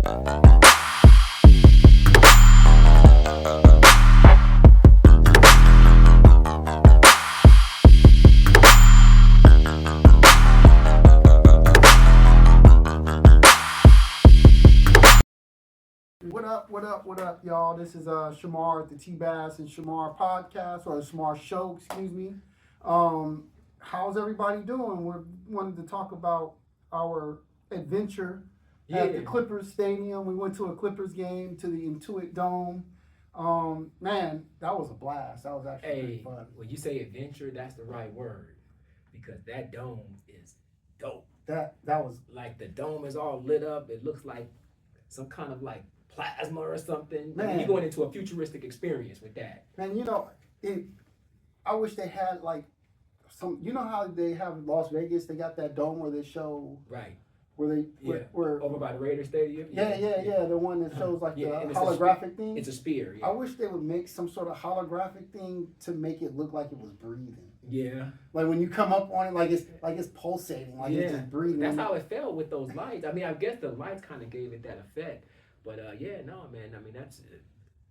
What up, y'all? This is Shamar at the T-Bass and Shamar podcast, or the Shamar Show, excuse me. How's everybody doing? We wanted to talk about our adventure at the Clippers Stadium. We went to a Clippers game to the Intuit Dome. Man, that was a blast. That was actually pretty fun. When you say adventure, that's the right word, because that dome is dope. That was like the dome is all lit up. It looks like some kind of like plasma or something. Man, you're going into a futuristic experience with that. Man, I wish they had like some. You know how they have Las Vegas? They got that dome where they show where over by the Raiders Stadium. Yeah. The one that shows like the holographic thing. It's a spear. Yeah. I wish they would make some sort of holographic thing to make it look like it was breathing. Yeah. Like when you come up on it, like it's pulsating, like it's just breathing. That's how it felt with those lights. I mean, I guess the lights kind of gave it that effect. But man. I mean, that's a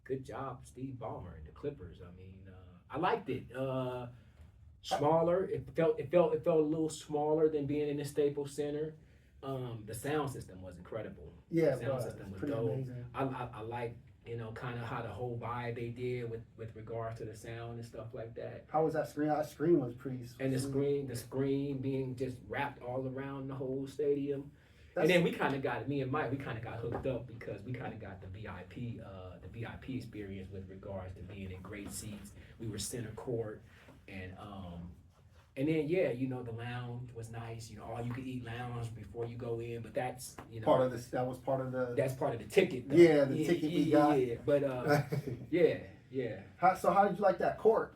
good job, Steve Ballmer and the Clippers. I mean, I liked it. Smaller. It felt a little smaller than being in the Staples Center. The sound system was incredible. Yeah, the sound system was dope. Amazing. I like kind of how the whole vibe they did with regards to the sound and stuff like that. How was that screen? That screen was pretty. And the screen being just wrapped all around the whole stadium. And then me and Mike, we kind of got hooked up because we kind of got the VIP experience with regards to being in great seats. We were center court, and then the lounge was nice. All you could eat lounge before you go in, but that's part of this. That was part of the. That's part of the ticket. Though. Yeah, the ticket we got. Yeah, but yeah. How did you like that court?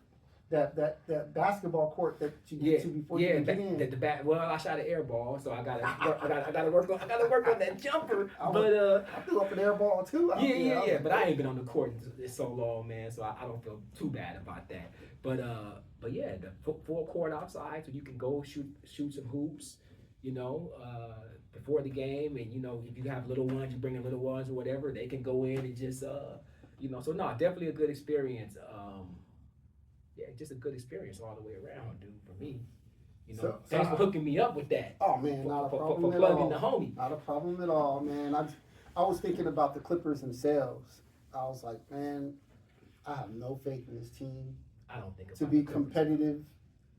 That basketball court that you get to before you get in. Well, I shot an air ball, so I gotta work on that jumper. I threw up an air ball too. But I ain't been on the court in so long, man. So I don't feel too bad about that. But yeah, the full court outside, so you can go shoot some hoops. Before the game, and if you have little ones, you bring in little ones or whatever, they can go in and just So no, definitely a good experience. Yeah, just a good experience all the way around, dude, for me. Thanks for hooking me up with that. Oh, man, not a problem for at plugging all. the homie. Not a problem at all, man. I was thinking about the Clippers themselves. I was like, man, I have no faith in this team. I don't think to be competitive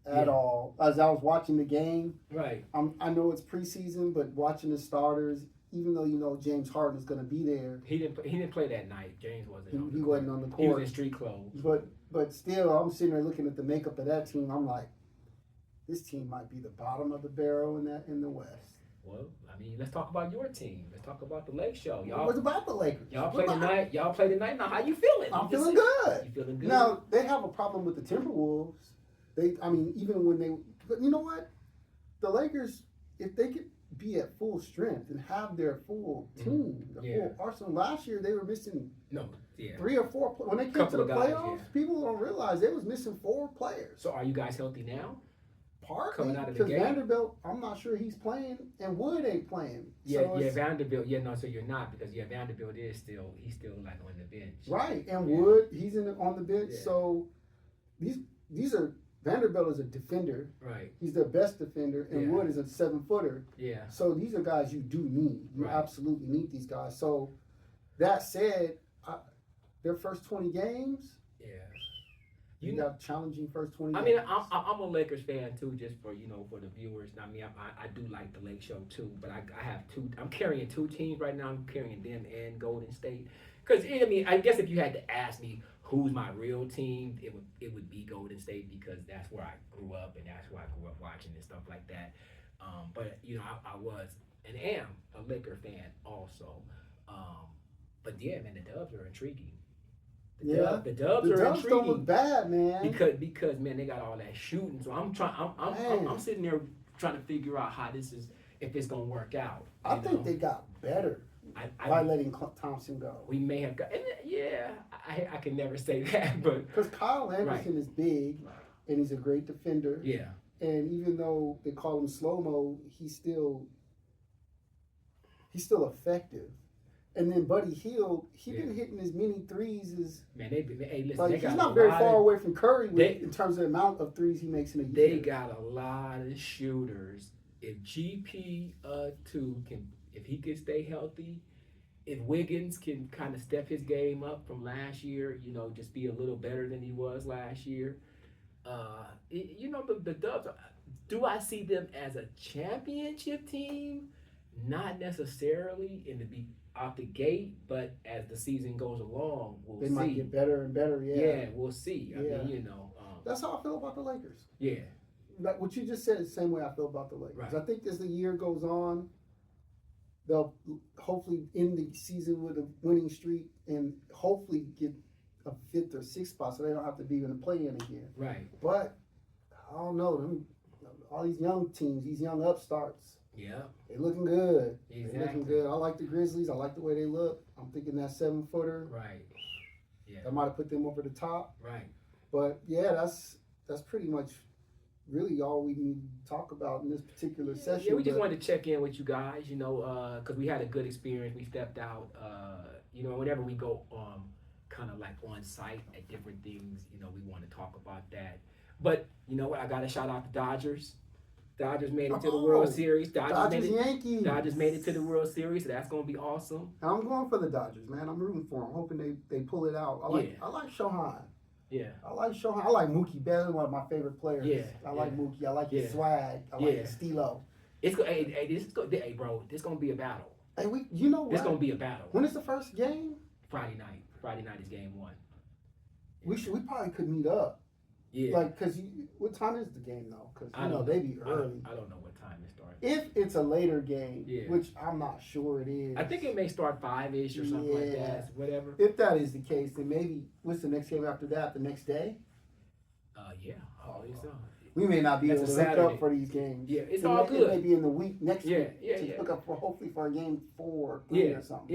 at all. As I was watching the game, right? I know it's preseason, but watching the starters, even though James Harden's going to be there, he didn't play that night. James wasn't. He wasn't on the court. He was in street clothes. But still, I'm sitting there looking at the makeup of that team. I'm like, this team might be the bottom of the barrel in the West. Well, I mean, let's talk about your team. Let's talk about the Lake Show. What about the Lakers? Y'all play tonight. Now, how you feeling? I'm feeling good. You feeling good? Now, they have a problem with the Timberwolves. Even when but you know what? The Lakers, if they could be at full strength and have their full team, full arsenal. Last year, they were missing 3 or 4 when they came to the playoffs. People don't realize they was missing 4 players. So are you guys healthy now? Partly, coming out of the game. Because Vanderbilt, I'm not sure he's playing, and Wood ain't playing. Vanderbilt. So you're not, because Vanderbilt he's still like on the bench. Right, and Wood, he's on the bench. Yeah. So these are Vanderbilt is a defender. Right. He's their best defender, and Wood is a 7-footer. Yeah. So these are guys you do need. You absolutely need these guys. So that said, their first 20 games. Yeah. You got challenging first 20 games. I mean, I'm a Lakers fan too, just for for the viewers. I mean, I do like the Lake Show too, but I have 2. I'm carrying 2 teams right now. I'm carrying them and Golden State. Because I guess if you had to ask me who's my real team, it would be Golden State, because that's where I grew up and that's where I grew up watching and stuff like that. But I was and am a Laker fan also. But yeah, man, the Dubs are intriguing. The Dubs are intriguing. Don't look bad, man. Because man, they got all that shooting. So I'm sitting there trying to figure out how this is, if it's gonna work out. I think they got better by letting Thompson go. We may have got, I can never say that, but because Kyle Anderson is big and he's a great defender. Yeah. And even though they call him slow mo, he's still effective. And then Buddy Hield, he Yeah. been hitting as many threes as Man, hey, listen, like they he's got not a very lot far of, away from Curry they- in terms of the amount of threes he makes in a year. they got a lot of shooters. If GP2 can, if he can stay healthy, if Wiggins can kind of step his game up from last year, just be a little better than he was last year, the Dubs. Do I see them as a championship team? Not necessarily in the be out the gate, but as the season goes along, we'll They see. might get better and better. Yeah, we'll see. I Yeah. mean, That's how I feel about the Lakers. yeah, Like what you just said is the same way I feel about the Lakers. Right. I think as the year goes on, they'll hopefully end the season with a winning streak and hopefully get a fifth or sixth spot so they don't have to be in the play-in again. right. But I don't know. All these young teams, these young upstarts, Yeah, they looking good. They exactly. looking good. I like the Grizzlies. I like the way they look. I'm thinking that 7-footer. Right. Yeah. That might have put them over the top. Right. But yeah, that's pretty much really all we need to talk about in this particular session. Yeah, we just but- wanted to check in with you guys, because we had a good experience. We stepped out, whenever we go kind of like on site at different things, we want to talk about that. But you know what? I got to shout out the Dodgers. Dodgers made it to the World Series. Dodgers Yankees. Dodgers made it to the World Series, so that's going to be awesome. And I'm going for the Dodgers, man. I'm rooting for them, hoping they pull it out. I like Shohei. Yeah. I like Shohei. I like Mookie Betts, one of my favorite players. Yeah, I like Mookie. I like Yeah. his swag. I like his stilo. Hey, bro, this going to be a battle. Hey, you know what? This going to be a battle. When is the first game? Friday night. Friday night is game 1. We probably could meet up. Yeah. Like, cause what time is the game though? Cause I don't they be I early. don't know what time it starts. If it's a later game, Yeah. which I'm not sure it is. I think it may start 5-ish or something like Yeah. that. Whatever. If that is the case, then maybe what's the next game after that? The next day? Yeah. I believe so. We may not be That's able a to hook Saturday. up for these games. Yeah, it's It all may- good. It may be in the week next Yeah, week yeah, to yeah. hook up for hopefully for a game 4 or 3 or something.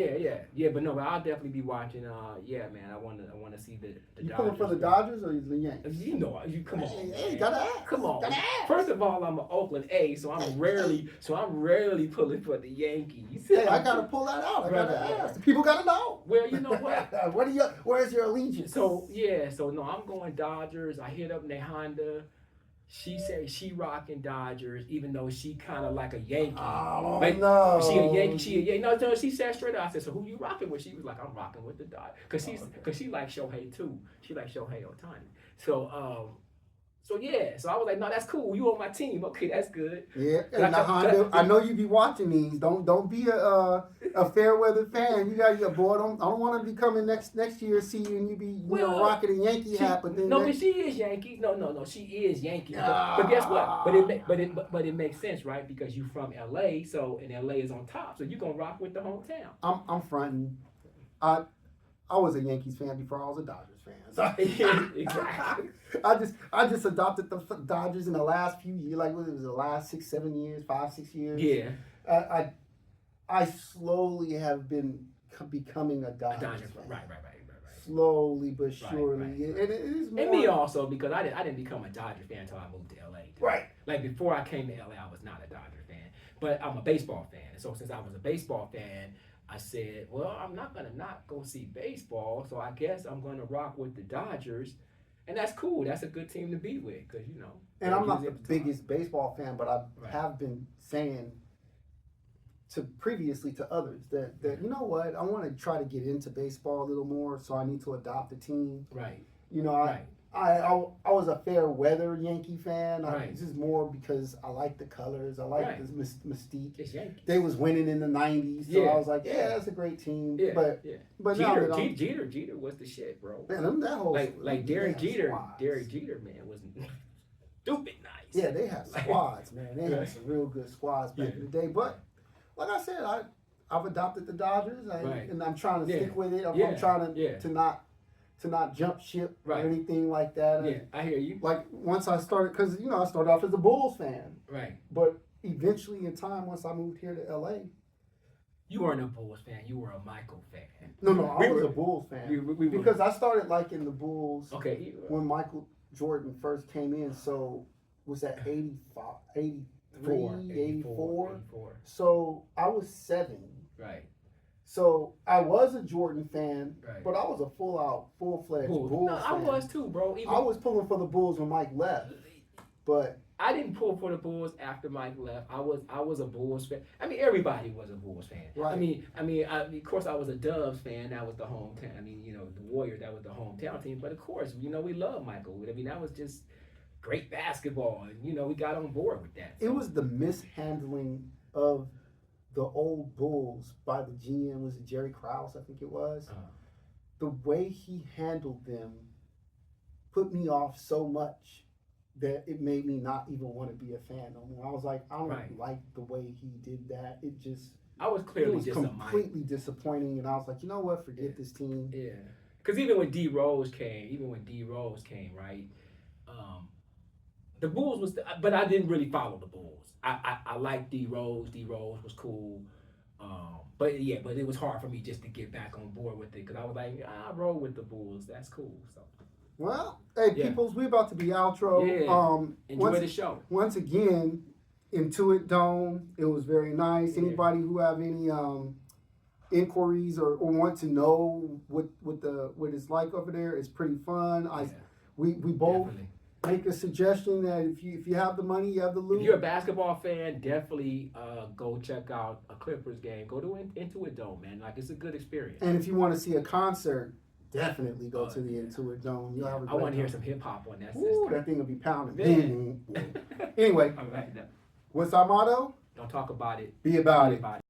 Yeah. But no, but I'll definitely be watching. Man, I want to see the You Dodgers. pulling for the Dodgers or the Yankees? You come on. Hey, man. gotta ask. Come on. Gotta ask. First of all, I'm an Oakland A, so I'm rarely pulling for the Yankees. Hey, I gotta pull that out. I gotta Right. ask. The people gotta know. Well, you know what? Where's your allegiance? So no, I'm going Dodgers. I hit up Nehonda. She said she rocking Dodgers, even though she kind of like a Yankee. Oh Like, no. She a Yankee. She a Yankee. No, she said straight up. I said, so who you rocking with? She was like, I'm rocking with the Dodgers, cause she likes Shohei too. She likes Shohei Ohtani. So I was like, no, that's cool. You on my team? Okay, that's good. Yeah, Can I and come- Honda, I know you be watching these. Don't be a fair weather fan. You got your boy. I don't want to be coming next year see you and you be Well, rocking a Yankee hat, but then but she is Yankee. No, she is Yankee. But guess what? But it makes sense, right? Because you from LA, and LA is on top, so you gonna rock with the hometown. I'm fronting. I was a Yankees fan before I was a Dodgers fan. So Exactly. I just adopted the Dodgers in the last few years. Like what was it, the last 6-7 years, 5-6 years? Yeah. I slowly have been becoming a Dodgers fan. Right. Slowly but surely, Right. and it is more. And me also, because I didn't become a Dodger fan until I moved to LA. Right. Like before I came to LA, I was not a Dodger fan, but I'm a baseball fan. And so since I was a baseball fan, I said, well, I'm not gonna not go see baseball, so I guess I'm gonna rock with the Dodgers, and that's cool. That's a good team to be with, because And I'm not Yankees the at top. biggest baseball fan, but I Right. have been saying previously to others that you know what, I want to try to get into baseball a little more, so I need to adopt a team. Right. You know, Right. I was a fair weather Yankee fan. Right. This is more because I like the colors. I like Right. this mystique. It's Yankees. They was winning in the '90s, so Yeah. I was like, Yeah. that's a great team. Yeah. But yeah. now that I'm, Jeter was the shit, bro. man, that whole Like Derek they had Jeter, squads. Derek Jeter, man, was stupid nice. Yeah, they had Like- squads, man. They Right. had some real good squads back Yeah. in the day. But like I said, I've adopted the Dodgers, Right. and I'm trying to Yeah. stick with it. I'm Yeah. trying Yeah. to not jump ship Right. or anything like that. Yeah, I hear you. Like once I started, because I started off as a Bulls fan, Right. but eventually in time, once I moved here to LA, You weren't a Bulls fan. You were a Michael fan. I We was were- a Bulls fan we were- because I started liking the Bulls Okay. when Michael Jordan first came in. So was that 85, 83, 84? 84. So I was 7. Right. So I was a Jordan fan, Right. but I was a full-fledged Bulls No, I fan. was too, bro. Even I was pulling for the Bulls when Mike left, but I didn't pull for the Bulls after Mike left. I was a Bulls fan. I mean, everybody was a Bulls fan. Right. Of course, I was a Dubs fan. That was the hometown. I mean, the Warriors. That was the hometown team. But of course, we love Michael. I mean, that was just great basketball, and we got on board with that. So. It was the mishandling of the old Bulls by the GM. Was it Jerry Krause? I think it was. The way he handled them put me off so much that it made me not even want to be a fan no more. I was like, I don't like the way he did that. I was clearly it was just completely disappointing, and I was like, you know what? Forget this team. Yeah, because even when D Rose came, right? The Bulls was, but I didn't really follow the Bulls. I liked D Rose. D Rose was cool. But it was hard for me just to get back on board with it because I was like, I roll with the Bulls. That's cool. So. Well, hey, peoples, we about to be outro. Yeah. Enjoy the show. Once again, Intuit Dome. It was very nice. Yeah. Anybody who have any inquiries or want to know what it's like over there, it's pretty fun. We both Definitely. make a suggestion that if you have the money, you have the loot. If you're a basketball fan, definitely go check out a Clippers game. Go to Intuit Dome, man. Like, it's a good experience. And if you want to see a concert, definitely go to the Intuit Dome. You'll have a great I want to hear time. some hip hop on that Ooh, system. that thing will be pounding. Man. Anyway, All right, now. what's our motto? Don't talk about it. Be about Be it. about it.